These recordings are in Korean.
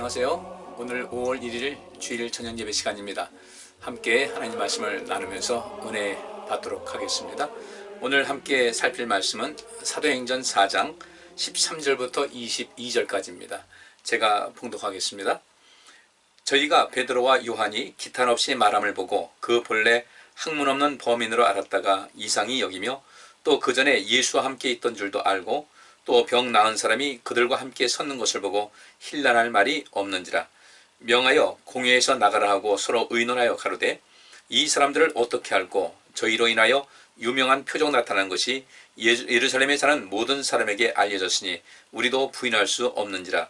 안녕하세요. 오늘 5월 1일 주일 저녁 예배 시간입니다. 함께 하나님 말씀을 나누면서 은혜 받도록 하겠습니다. 오늘 함께 살필 말씀은 사도행전 4장 13절부터 22절까지입니다. 제가 봉독하겠습니다. 저희가 베드로와 요한이 기탄 없이 말함을 보고 그 본래 학문 없는 범인으로 알았다가 이상히 여기며 또 그 전에 예수와 함께 있던 줄도 알고 또 병 나은 사람이 그들과 함께 섰는 것을 보고 힐난할 말이 없는지라 명하여 공회에서 나가라 하고 서로 의논하여 가로되 이 사람들을 어떻게 할꼬 저희로 인하여 유명한 표적 나타난 것이 예루살렘에 사는 모든 사람에게 알려졌으니 우리도 부인할 수 없는지라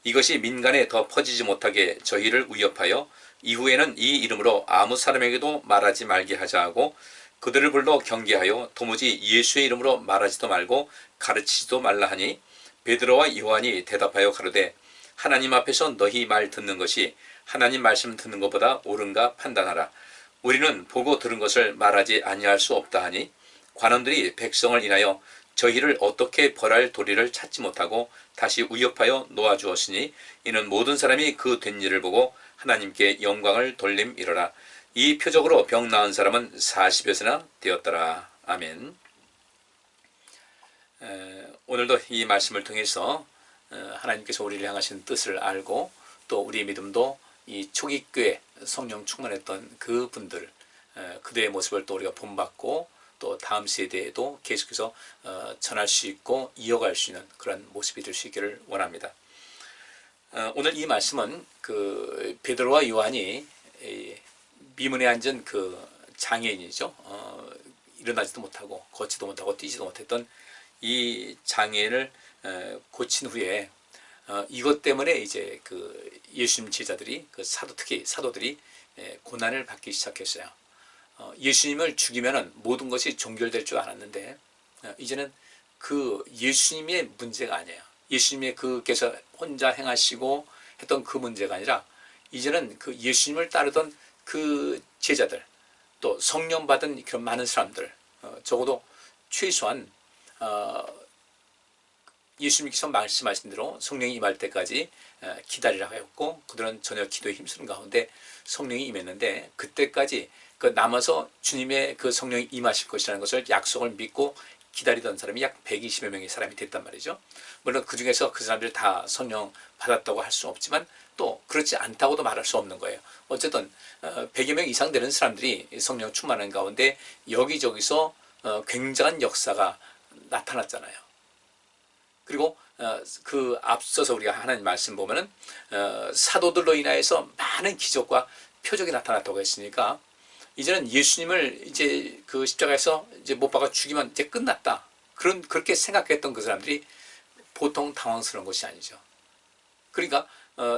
이것이 민간에 더 퍼지지 못하게 저희를 위협하여 이후에는 이 이름으로 아무 사람에게도 말하지 말게 하자 하고 그들을 불러 경계하여 도무지 예수의 이름으로 말하지도 말고 가르치지도 말라 하니 베드로와 요한이 대답하여 가로되 하나님 앞에서 너희 말 듣는 것이 하나님 말씀 듣는 것보다 옳은가 판단하라. 우리는 보고 들은 것을 말하지 아니할 수 없다 하니 관원들이 백성을 인하여 저희를 어떻게 벌할 도리를 찾지 못하고 다시 위협하여 놓아주었으니 이는 모든 사람이 그 된 일을 보고 하나님께 영광을 돌림이로라. 이 표적으로 병 나은 사람은 40여세나 되었더라. 아멘. 오늘도 이 말씀을 통해서 하나님께서 우리를 향하신 뜻을 알고 또 우리의 믿음도 이 초기교회 성령 충만했던 그 분들 그들의 모습을 또 우리가 본받고 또 다음 세대에도 계속해서 전할 수 있고 이어갈 수 있는 그런 모습이 될 수 있기를 원합니다. 오늘 이 말씀은 그 베드로와 요한이 미문에 앉은 그 장애인이죠. 일어나지도 못하고 걷지도 못하고 뛰지도 못했던 이 장애인을 고친 후에 이것 때문에 이제 그 예수님 제자들이 그 특히 사도들이 고난을 받기 시작했어요. 예수님을 죽이면은 모든 것이 종결될 줄 알았는데 이제는 그 예수님의 문제가 아니에요. 예수님의 그께서 혼자 행하시고 했던 그 문제가 아니라 이제는 그 예수님을 따르던 그 제자들 또 성령 받은 그런 많은 사람들 적어도 최소한 예수님께서 말씀하신 대로 성령이 임할 때까지 기다리라고 했고 그들은 전혀 기도에 힘쓰는 가운데 성령이 임했는데 그때까지 그 남아서 주님의 그 성령이 임하실 것이라는 것을 약속을 믿고 기다리던 사람이 약 120여 명의 사람이 됐단 말이죠. 물론 그 중에서 그 사람들 다 성령 받았다고 할 수는 없지만 또 그렇지 않다고도 말할 수 없는 거예요. 어쨌든 100여 명 이상 되는 사람들이 성령 충만한 가운데 여기저기서 굉장한 역사가 나타났잖아요. 그리고 그 앞서서 우리가 하나님 말씀 보면은 사도들로 인하여서 많은 기적과 표적이 나타났다고 했으니까 이제는 예수님을 이제 그 십자가에서 이제 못 박아 죽이면 이제 끝났다. 그렇게 생각했던 그 사람들이 보통 당황스러운 것이 아니죠. 그러니까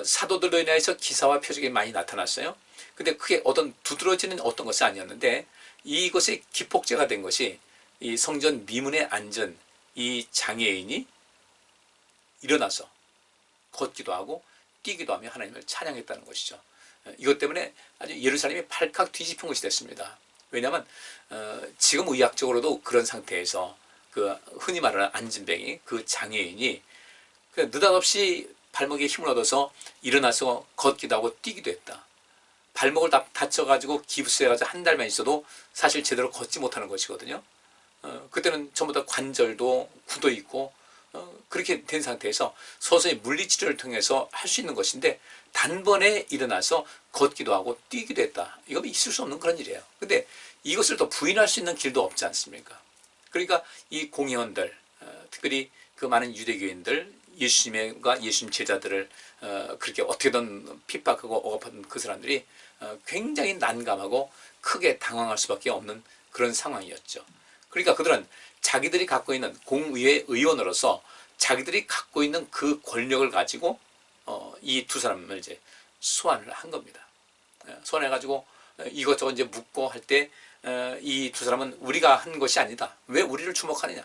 사도들로 인해서 기사와 표적이 많이 나타났어요. 근데 그게 어떤 두드러지는 어떤 것이 아니었는데 이것의 기폭제가 된 것이 이 성전 미문에 앉은 이 장애인이 일어나서 걷기도 하고 뛰기도 하며 하나님을 찬양했다는 것이죠. 이것 때문에 아주 예루살렘이 발칵 뒤집힌 것이 됐습니다. 왜냐하면 지금 의학적으로도 그런 상태에서 그 흔히 말하는 안진뱅이 그 장애인이 느닷없이 발목에 힘을 얻어서 일어나서 걷기도 하고 뛰기도 했다. 발목을 다 다쳐가지고 기부스해가지고 한 달만 있어도 사실 제대로 걷지 못하는 것이거든요. 그때는 전부 다 관절도 굳어 있고 그렇게 된 상태에서 서서히 물리치료를 통해서 할 수 있는 것인데 단번에 일어나서 걷기도 하고 뛰기도 했다. 이건 있을 수 없는 그런 일이에요. 근데 이것을 더 부인할 수 있는 길도 없지 않습니까? 그러니까 이 공회원들 특별히 그 많은 유대교인들 예수님과 예수님 제자들을 그렇게 어떻게든 핍박하고 억압하던 그 사람들이 굉장히 난감하고 크게 당황할 수밖에 없는 그런 상황이었죠. 그러니까 그들은 자기들이 갖고 있는 공의회 의원으로서 자기들이 갖고 있는 그 권력을 가지고 이 두 사람을 이제 소환을 한 겁니다. 소환해가지고 이것저것 이제 묻고 할 때 이 두 사람은 우리가 한 것이 아니다. 왜 우리를 주목하느냐?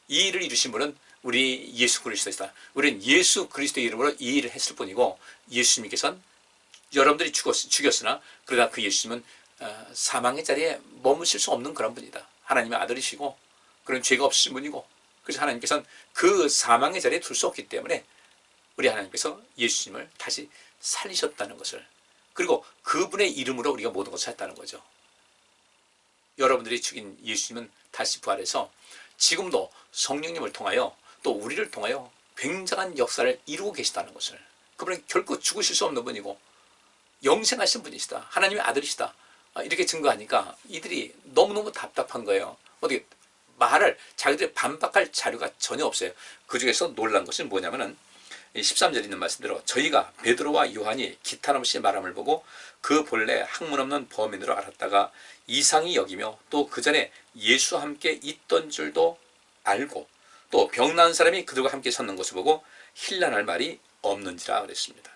이 일을 이루신 분은 우리 예수 그리스도이다. 우리는 예수 그리스도의 이름으로 이 일을 했을 뿐이고 예수님께서는 여러분들이 죽였으나 그러나 그 예수님은 사망의 자리에 머무실 수 없는 그런 분이다. 하나님의 아들이시고 그런 죄가 없으신 분이고 그래서 하나님께서는 그 사망의 자리에 둘 수 없기 때문에 우리 하나님께서 예수님을 다시 살리셨다는 것을, 그리고 그분의 이름으로 우리가 모든 것을 했다는 거죠. 여러분들이 죽인 예수님은 다시 부활해서 지금도 성령님을 통하여 또 우리를 통하여 굉장한 역사를 이루고 계시다는 것을, 그분은 결코 죽으실 수 없는 분이고 영생하신 분이시다, 하나님의 아들이시다, 이렇게 증거하니까 이들이 너무너무 답답한 거예요. 어떻게 말을, 자기들이 반박할 자료가 전혀 없어요. 그 중에서 놀란 것이 뭐냐면은 13절에 있는 말씀대로 저희가 베드로와 요한이 기탄없이 말함을 보고 그 본래 학문 없는 범인으로 알았다가 이상히 여기며 또 그 전에 예수와 함께 있던 줄도 알고 또 병 나은 사람이 그들과 함께 섰는 것을 보고 힐난할 말이 없는지라 그랬습니다.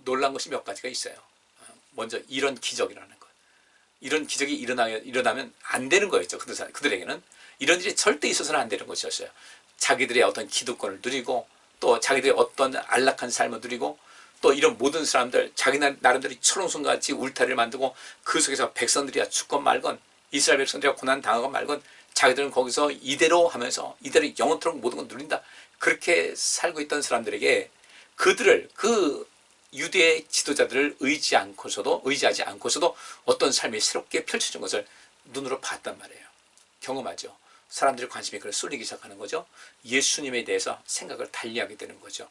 놀란 것이 몇 가지가 있어요. 먼저 이런 기적이라는 것. 이런 기적이 일어나면 안 되는 거였죠. 그들에게는 이런 일이 절대 있어서는 안 되는 것이었어요. 자기들의 어떤 기득권을 누리고 또 자기들의 어떤 안락한 삶을 누리고 또 이런 모든 사람들 자기 나름대로 철옹성같이 울타리를 만들고 그 속에서 백성들이야 죽건 말건, 이스라엘 백성들이야 고난 당하건 말건, 자기들은 거기서 이대로 하면서 이대로 영원토록 모든 걸 누린다, 그렇게 살고 있던 사람들에게 그들을, 그 유대의 지도자들을 의지하지 않고서도 어떤 삶이 새롭게 펼쳐진 것을 눈으로 봤단 말이에요. 경험하죠. 사람들의 관심이 그걸 쏠리기 시작하는 거죠. 예수님에 대해서 생각을 달리하게 되는 거죠.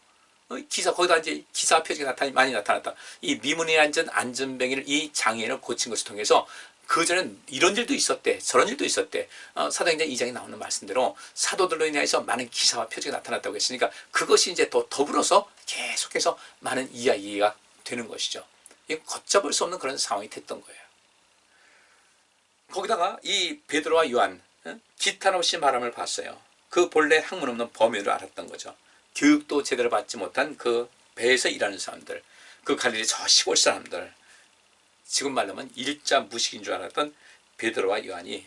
거기다 이제 기사 표지가 많이 나타났다. 이 미문에 앉은 안전뱅이를, 이 장애인을 고친 것을 통해서 그전엔 이런 일도 있었대, 저런 일도 있었대. 사도행전 2장에 나오는 말씀대로 사도들로 인해서 많은 기사와 표지가 나타났다고 했으니까 그것이 이제 또 더불어서 계속해서 많은 이야기가 되는 것이죠. 걷잡을 수 없는 그런 상황이 됐던 거예요. 거기다가 이 베드로와 요한, 기탄 없이 말함을 봤어요. 그 본래 학문 없는 범인을 알았던 거죠. 교육도 제대로 받지 못한 그 배에서 일하는 사람들, 그 갈릴리 저 시골 사람들, 지금 말하면 일자 무식인 줄 알았던 베드로와 요한이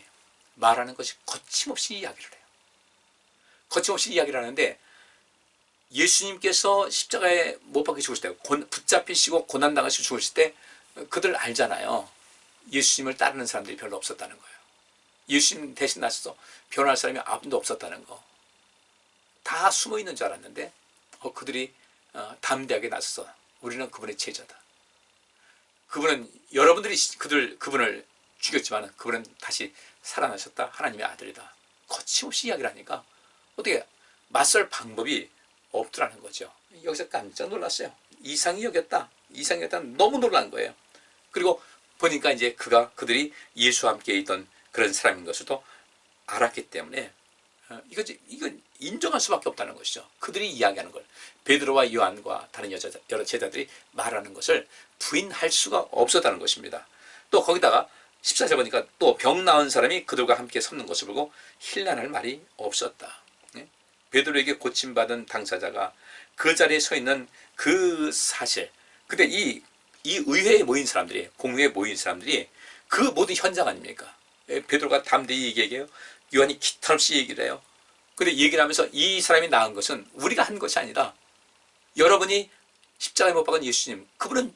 말하는 것이 거침없이 이야기를 해요. 거침없이 이야기를 하는데 예수님께서 십자가에 못 박혀 죽으실 때, 붙잡히시고 고난당하시고 죽으실 때 그들 알잖아요. 예수님을 따르는 사람들이 별로 없었다는 거예요. 예수님 대신 나서서 변호할 사람이 아무도 없었다는 거. 다 숨어 있는 줄 알았는데 그들이 담대하게 나서서 우리는 그분의 제자다. 그분은 여러분들이 그분을 죽였지만 그분은 다시 살아나셨다. 하나님의 아들이다. 거침없이 이야기를 하니까 어떻게 맞설 방법이 없더라는 거죠. 여기서 깜짝 놀랐어요. 이상히 여겼다. 너무 놀란 거예요. 그리고 보니까 이제 그들이 예수와 함께 있던 그런 사람인 것을 또 알았기 때문에 이건 인정할 수밖에 없다는 것이죠. 그들이 이야기하는 걸, 베드로와 요한과 다른 여러 제자들이 말하는 것을 부인할 수가 없었다는 것입니다. 또 거기다가 14절 보니까 또 병 나은 사람이 그들과 함께 섰는 것을 보고 힐난할 말이 없었다. 베드로에게 고침받은 당사자가 그 자리에 서 있는 그 사실, 근데 이 의회에 모인 사람들이, 공회에 모인 사람들이 그 모든 현장 아닙니까? 베드로가 담대히 얘기해요. 요한이 기탄 없이 얘기를 해요. 근데 얘기를 하면서 이 사람이 나은 것은 우리가 한 것이 아니다. 여러분이 십자가에 못 박은 예수님, 그분은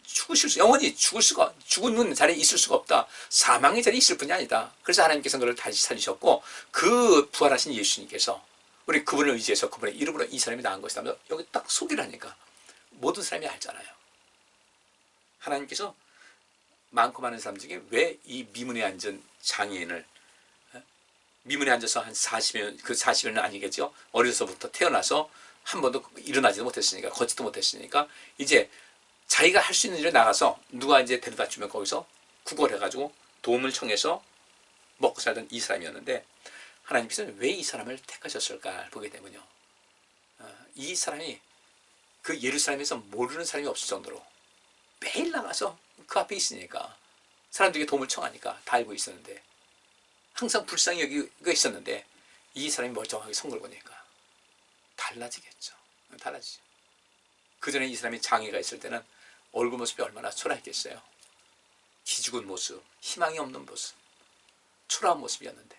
영원히 죽는 자리에 있을 수가 없다. 사망의 자리에 있을 뿐이 아니다. 그래서 하나님께서 그를 다시 살리셨고 그 부활하신 예수님께서 우리 그분을 의지해서 그분의 이름으로 이 사람이 나은 것이다 하면서 여기 딱 소개를 하니까 모든 사람이 알잖아요. 하나님께서 많고 많은 사람 중에 왜 이 미문에 앉은 장애인을, 미문에 앉아서 한 40년, 그 40년은 아니겠죠. 어려서부터 태어나서 한 번도 일어나지도 못했으니까, 걷지도 못했으니까, 이제 자기가 할 수 있는 일을 나가서 누가 이제 데려다 주면 거기서 구걸해가지고 도움을 청해서 먹고 살던 이 사람이었는데, 하나님께서는 왜 이 사람을 택하셨을까 보게 되면요. 이 사람이 그 예루살렘에서 모르는 사람이 없을 정도로 매일 나가서 그 앞에 있으니까 사람들에게 도움을 청하니까 다 알고 있었는데, 항상 불쌍히 여기가 있었는데 이 사람이 멀쩡하게 선 걸 보니까 달라지겠죠. 달라지죠. 그전에 이 사람이 장애가 있을 때는 얼굴 모습이 얼마나 초라했겠어요. 기죽은 모습, 희망이 없는 모습, 초라한 모습이었는데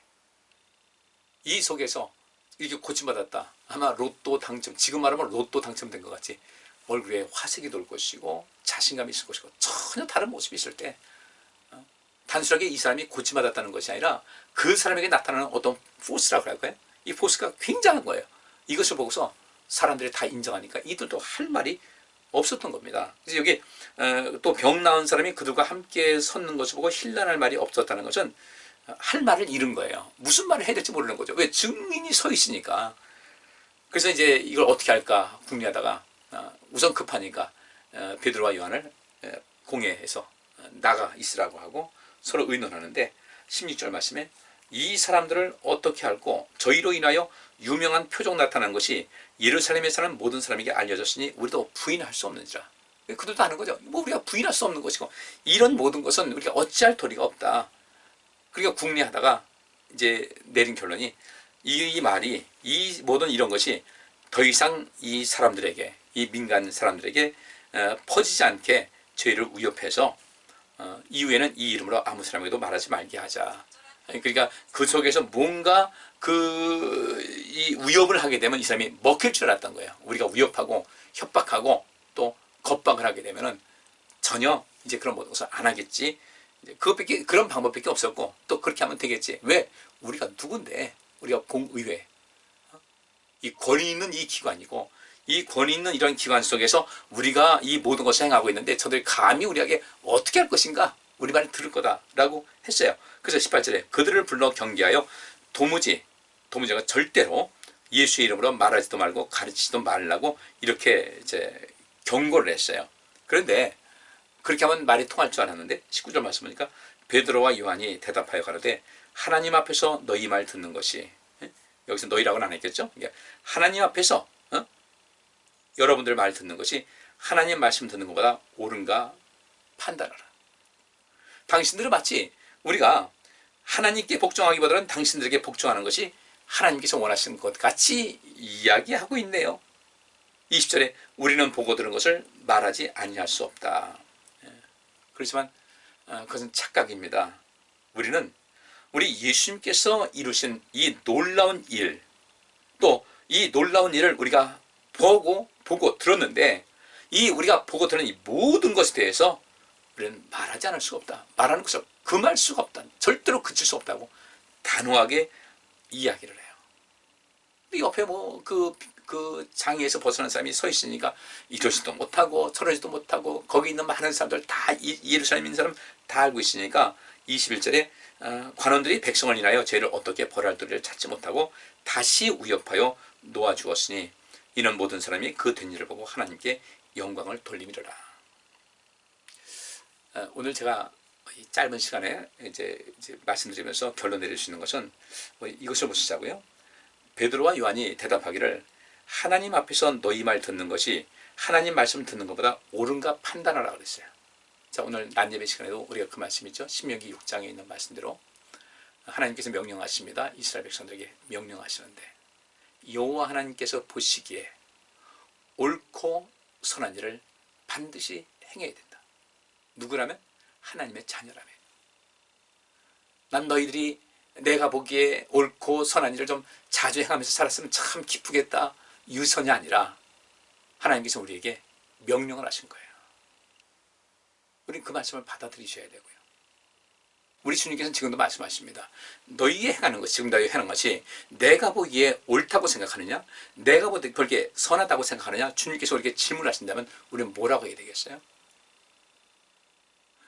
이 속에서 이렇게 고침받았다. 아마 로또 당첨, 지금 말하면 로또 당첨된 것 같이 얼굴에 화색이 돌 것이고 자신감이 있을 것이고 전혀 다른 모습이 있을 때 단순하게 이 사람이 고침받았다는 것이 아니라 그 사람에게 나타나는 어떤 포스라고 할까요? 이 포스가 굉장한 거예요. 이것을 보고서 사람들이 다 인정하니까 이들도 할 말이 없었던 겁니다. 그래서 여기 또 병 나은 사람이 그들과 함께 섰는 것을 보고 힐난할 말이 없었다는 것은 할 말을 잃은 거예요. 무슨 말을 해야 될지 모르는 거죠. 왜? 증인이 서 있으니까. 그래서 이제 이걸 어떻게 할까 궁리하다가 우선 급하니까 베드로와 요한을 공회에서 나가 있으라고 하고 서로 의논하는데 16절 말씀에 이 사람들을 어떻게 할꼬 저희로 인하여 유명한 표적 나타난 것이 예루살렘에 사는 모든 사람에게 알려졌으니 우리도 부인할 수 없는지라. 그들도 아는 거죠. 뭐 우리가 부인할 수 없는 것이고 이런 모든 것은 우리가 어찌할 도리가 없다. 그러니까 궁리하다가 이제 내린 결론이 이 말이 이 모든 이런 것이 더 이상 이 사람들에게 이 민간 사람들에게 퍼지지 않게 저희를 위협해서 이후에는 이 이름으로 아무 사람에게도 말하지 말게 하자. 그러니까 그 속에서 뭔가 이 위협을 하게 되면 이 사람이 먹힐 줄 알았던 거예요. 우리가 위협하고 협박하고 또 겁박을 하게 되면은 전혀 이제 그런 모든 것을 안 하겠지. 그것밖에 그런 방법밖에 없었고 또 그렇게 하면 되겠지. 왜? 우리가 누군데? 우리가 공의회 이 권위 있는 이 기관이고 이 권위 있는 이런 기관 속에서 우리가 이 모든 것을 행하고 있는데 저들이 감히 우리에게 어떻게 할 것인가? 우리 말을 들을 거다라고 했어요. 그래서 18절에 그들을 불러 경계하여 도무지가 절대로 예수의 이름으로 말하지도 말고 가르치지도 말라고 이렇게 이제 경고를 했어요. 그런데 그렇게 하면 말이 통할 줄 알았는데 19절 말씀 보니까 베드로와 요한이 대답하여 가로되 하나님 앞에서 너희 말 듣는 것이 여기서 너희라고는 안 했겠죠? 하나님 앞에서 여러분들 말 듣는 것이 하나님 말씀 듣는 것보다 옳은가 판단하라. 당신들은 마치 우리가 하나님께 복종하기보다는 당신들에게 복종하는 것이 하나님께서 원하시는 것 같이 이야기하고 있네요. 20절에 우리는 보고 들은 것을 말하지 아니할 수 없다. 그렇지만 그것은 착각입니다. 우리 예수님께서 이루신 이 놀라운 일, 또 이 놀라운 일을 우리가 보고 들었는데 이 우리가 보고 들은 이 모든 것에 대해서 우리는 말하지 않을 수가 없다. 말하는 것을 금할 수가 없다. 절대로 그칠 수 없다고 단호하게 이야기를 해요. 옆에 그 장애에서 벗어난 사람이 서 있으니까 이러지도 못하고 저러지도 못하고 거기 있는 많은 사람들 다 예루살렘에 있는 사람 다 알고 있으니까 21절에 관원들이 백성을 인하여 죄를 어떻게 벌할 도리를 찾지 못하고 다시 위협하여 놓아주었으니 이는 모든 사람이 그 된 일을 보고 하나님께 영광을 돌림이로라. 오늘 제가 이 짧은 시간에 이제 말씀드리면서 결론 내릴 수 있는 것은 이것을 보시자고요. 베드로와 요한이 대답하기를 하나님 앞에서 너희 말 듣는 것이 하나님 말씀 듣는 것보다 옳은가 판단하라 그랬어요. 자, 오늘 낮예배 시간에도 우리가 그 말씀이죠. 신명기 6장에 있는 말씀대로 하나님께서 명령하십니다. 이스라엘 백성들에게 명령하시는데 여호와 하나님께서 보시기에 옳고 선한 일을 반드시 행해야 된다. 누구라면? 하나님의 자녀라면. 난 너희들이 내가 보기에 옳고 선한 일을 좀 자주 행하면서 살았으면 참 기쁘겠다. 유선이 아니라 하나님께서 우리에게 명령을 하신 거예요. 우리는 그 말씀을 받아들이셔야 되고요. 우리 주님께서는 지금도 말씀하십니다. 너희의 행하는 것, 지금 너희 행하는 것이 내가 보기에 옳다고 생각하느냐, 내가 보기에 선하다고 생각하느냐, 주님께서 우리에게 질문하신다면 우리는 뭐라고 해야 되겠어요?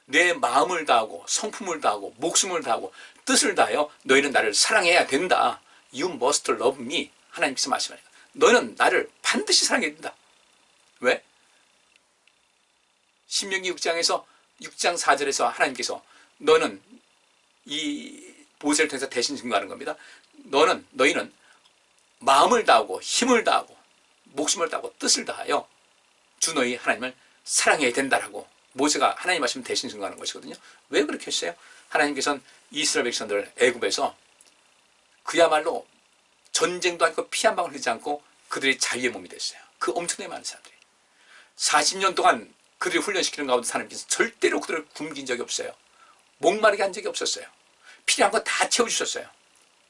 내 마음을 다하고 성품을 다하고 목숨을 다하고 뜻을 다하여 너희는 나를 사랑해야 된다. You must love me. 하나님께서 말씀하십니다. 너희는 나를 반드시 사랑해야 된다. 왜? 신명기 6장 4절에서 하나님께서 너는 이 모세를 통해서 대신 증거하는 겁니다. 너희는 마음을 다하고 힘을 다하고 목숨을 다하고 뜻을 다하여 주 너희 하나님을 사랑해야 된다라고 모세가 하나님 말씀 대신 증거하는 것이거든요. 왜 그렇게 했어요? 하나님께서는 이스라엘 백성들 애굽에서 그야말로 전쟁도 않고 피 한 방울 흘리지 않고 그들이 자유의 몸이 됐어요. 그 엄청나게 많은 사람들이 40년 동안 그들이 훈련시키는 가운데 하나님께서 절대로 그들을 굶긴 적이 없어요. 목마르게 한 적이 없었어요. 필요한 거 다 채워주셨어요.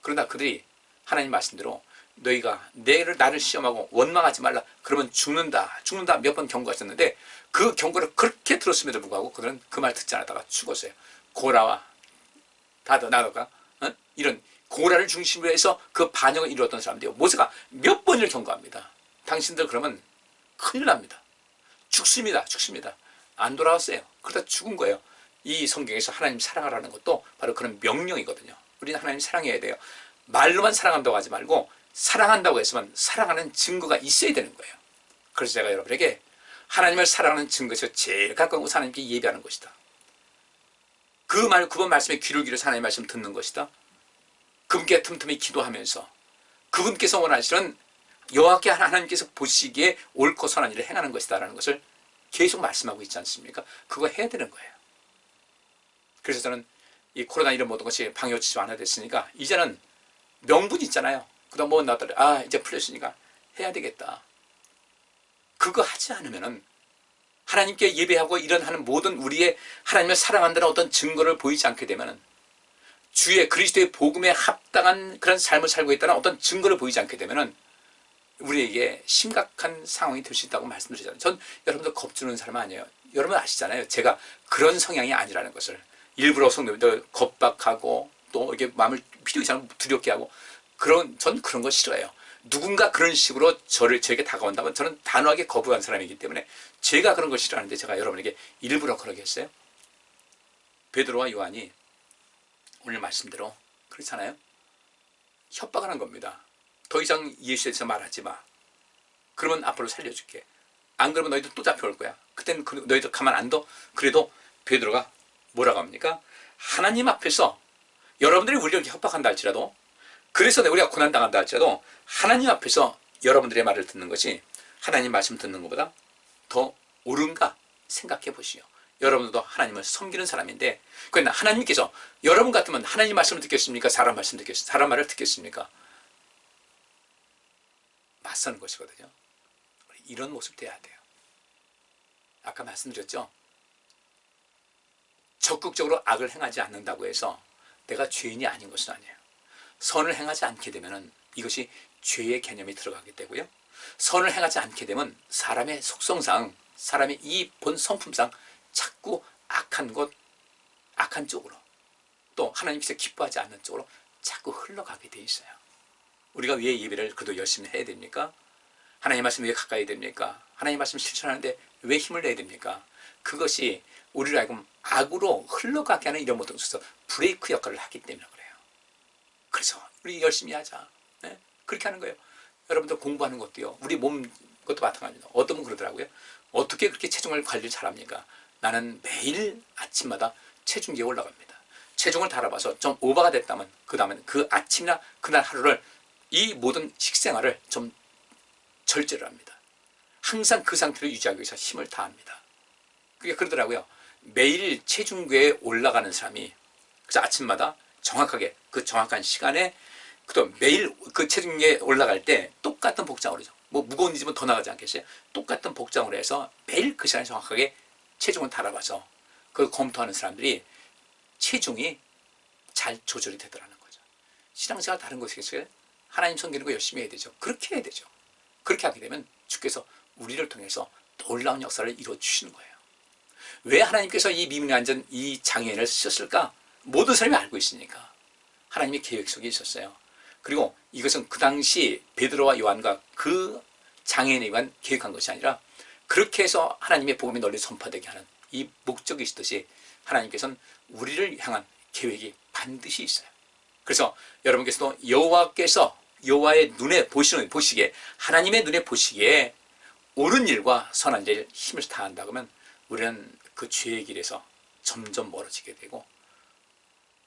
그러나 그들이 하나님 말씀대로 너희가 나를 시험하고 원망하지 말라. 그러면 죽는다 몇 번 경고하셨는데 그 경고를 그렇게 들었음에도 불구하고 그들은 그 말 듣지 않았다가 죽었어요. 고라와 나더가 이런 고라를 중심으로 해서 그 반역을 이루었던 사람들이요. 모세가 몇 번을 경고합니다. 당신들 그러면 큰일 납니다. 죽습니다. 죽습니다. 안 돌아왔어요. 그러다 죽은 거예요. 이 성경에서 하나님 사랑하라는 것도 바로 그런 명령이거든요. 우리는 하나님 사랑해야 돼요. 말로만 사랑한다고 하지 말고 사랑한다고 했으면 사랑하는 증거가 있어야 되는 거예요. 그래서 제가 여러분에게 하나님을 사랑하는 증거에서 제일 가까운 것은 하나님께 예배하는 것이다. 그분 말씀에 귀를 기울여서 하나님의 말씀 듣는 것이다. 그분께 틈틈이 기도하면서 그분께서 원하시는 여호와께 하나님께서 보시기에 옳고 선한 일을 행하는 것이다 라는 것을 계속 말씀하고 있지 않습니까? 그거 해야 되는 거예요. 그래서 저는 이 코로나 이런 모든 것이 방역지수 완화됐으니까 이제는 명분이 있잖아요. 그다음 뭐 나더라 이제 풀렸으니까 해야 되겠다. 그거 하지 않으면은 하나님께 예배하고 이런 하는 모든 우리의 하나님을 사랑한다는 어떤 증거를 보이지 않게 되면은 주의 그리스도의 복음에 합당한 그런 삶을 살고 있다는 어떤 증거를 보이지 않게 되면은 우리에게 심각한 상황이 될 수 있다고 말씀드리잖아요. 전 여러분들 겁주는 사람 아니에요. 여러분 아시잖아요. 제가 그런 성향이 아니라는 것을. 일부러 성도님들 겁박하고 또 이게 마음을 필요 이상 두렵게 하고 전 그런 거 싫어해요. 누군가 그런 식으로 저에게 다가온다면 저는 단호하게 거부한 사람이기 때문에 제가 그런 걸 싫어하는데 제가 여러분에게 일부러 그러게 했어요. 베드로와 요한이 오늘 말씀대로 그렇잖아요. 협박을 한 겁니다. 더 이상 예수에 대해서 말하지 마. 그러면 앞으로 살려줄게. 안 그러면 너희들 또 잡혀올 거야. 그때는 너희들 가만 안 둬. 그래도 베드로가 뭐라고 합니까? 하나님 앞에서 여러분들이 우리를 이렇게 협박한다 할지라도 그래서 우리가 고난당한다 할지라도 하나님 앞에서 여러분들의 말을 듣는 것이 하나님 말씀 듣는 것보다 더 옳은가 생각해 보시오. 여러분들도 하나님을 섬기는 사람인데 그러나 하나님께서 여러분 같으면 하나님 말씀을 듣겠습니까? 사람 말씀 듣겠습니까? 사람 말을 듣겠습니까? 맞서는 것이거든요. 이런 모습 돼야 돼요. 아까 말씀드렸죠? 적극적으로 악을 행하지 않는다고 해서 내가 죄인이 아닌 것은 아니에요. 선을 행하지 않게 되면 이것이 죄의 개념이 들어가게 되고요. 선을 행하지 않게 되면 사람의 속성상 사람의 이 본 성품상 자꾸 악한 것, 악한 쪽으로 또 하나님께서 기뻐하지 않는 쪽으로 자꾸 흘러가게 돼 있어요. 우리가 왜 예배를 그래도 열심히 해야 됩니까? 하나님 말씀 왜 가까이 됩니까? 하나님 말씀 실천하는데 왜 힘을 내야 됩니까? 그것이 우리를 알고 악으로 흘러가게 하는 이런 모든 것에서 브레이크 역할을 하기 때문에 그래요. 그래서 우리 열심히 하자. 네? 그렇게 하는 거예요. 여러분들 공부하는 것도요. 우리 몸 것도 마찬가지입니다. 어떤 분 그러더라고요. 어떻게 그렇게 체중을 관리를 잘합니까? 나는 매일 아침마다 체중계에 올라갑니다. 체중을 달아봐서 좀 오버가 됐다면 그 다음에 그 아침이나 그날 하루를 이 모든 식생활을 좀 절제를 합니다. 항상 그 상태를 유지하기 위해서 힘을 다합니다. 그게 그러더라고요. 매일 체중계에 올라가는 사람이 그래서 아침마다 정확하게 그 정확한 시간에 또 매일 그 체중계에 올라갈 때 똑같은 복장으로 하죠. 뭐 무거운 일이면 더 나가지 않겠어요? 똑같은 복장으로 해서 매일 그 시간에 정확하게 체중을 달아봐서 그걸 검토하는 사람들이 체중이 잘 조절이 되더라는 거죠. 신앙생활 다른 것이겠어요? 하나님 섬기는 거 열심히 해야 되죠. 그렇게 해야 되죠. 그렇게 하게 되면 주께서 우리를 통해서 놀라운 역사를 이루어 주시는 거예요. 왜 하나님께서 이 미문에 앉은 이 장애인을 쓰셨을까? 모든 사람이 알고 있으니까. 하나님의 계획 속에 있었어요. 그리고 이것은 그 당시 베드로와 요한과 그 장애인에 의한 계획한 것이 아니라 그렇게 해서 하나님의 복음이 널리 전파되게 하는 이 목적이 있듯이 하나님께서는 우리를 향한 계획이 반드시 있어요. 그래서 여러분께서도 여호와께서 여호와의 눈에 보시기에 하나님의 눈에 보시기에 옳은 일과 선한 일에 힘을 다한다 그러면 우리는 그 죄의 길에서 점점 멀어지게 되고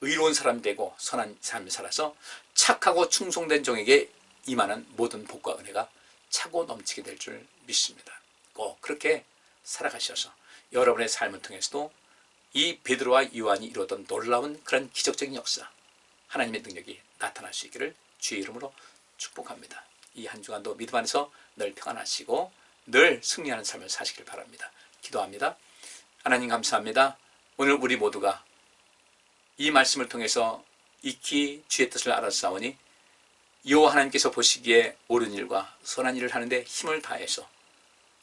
의로운 사람이 되고 선한 삶을 살아서 착하고 충성된 종에게 임하는 모든 복과 은혜가 차고 넘치게 될 줄 믿습니다. 꼭 그렇게 살아가셔서 여러분의 삶을 통해서도 이 베드로와 요한이 이루었던 놀라운 그런 기적적인 역사 하나님의 능력이 나타날 수 있기를 주의 이름으로 축복합니다. 이 한 주간도 믿음 안에서 늘 평안하시고 늘 승리하는 삶을 사시길 바랍니다. 기도합니다. 하나님 감사합니다. 오늘 우리 모두가 이 말씀을 통해서 익히 주의 뜻을 알았사오니 여호와 하나님께서 보시기에 옳은 일과 선한 일을 하는데 힘을 다해서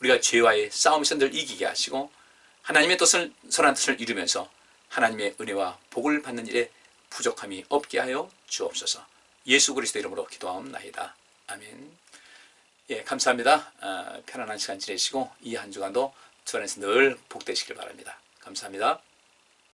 우리가 죄와의 싸움에서 늘 이기게 하시고 하나님의 뜻을 선한 뜻을 이루면서 하나님의 은혜와 복을 받는 일에 부족함이 없게 하여 주옵소서. 예수 그리스도 이름으로 기도하옵나이다. 아멘. 예, 감사합니다. 편안한 시간 지내시고 이 한 주간도 주 안에서 늘 복되시길 바랍니다. 감사합니다.